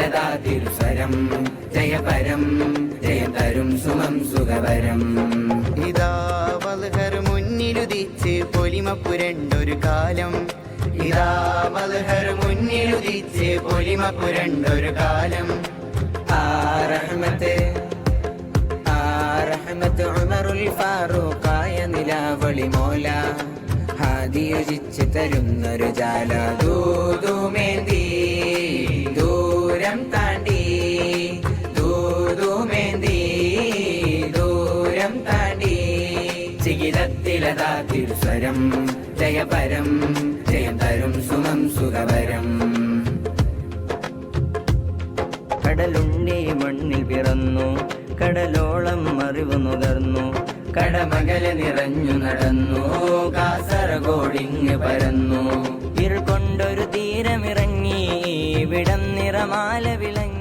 തിലതാ തിരുസ്വരം ജയപരം ജയം തരും സുമം സുഖവരം. ഇതാ മൽഹർ മുന്നിലുദിച്ച് പൊലിമ പുരണ്ടൊരു കാലം. ഇതാ മൽഹർ മുന്നിലുദിച്ച് പൊലിമ പുരണ്ടൊരു കാലം. ആ റഹ്മത്ത് ഉമറുൽ ഫാറൂഖായ നിലാവളി മോല ഹാദിയുജിച്ച് തരുന്നൊരു ജാല. ദൂതുമേന്തി ദൂരം താണ്ടി ദൂതുമേന്തി ദൂരം താണ്ടി ചികിരത്തിലതാ തിരുസ്വരം ജയപരം ജയം തരും സുമം സുഖവരം. കടലുണ്ടി മണ്ണിൽ പിറന്നു കടലോളം അറിവ് നുകർന്നു കടമകലെ നിറഞ്ഞു നടന്നു കാസർഗോഡിങ് പരന്നു. ഇരുൾ കൊണ്ടൊരു തീരമിറങ്ങി വിടം നിറമാല വിളങ്ങി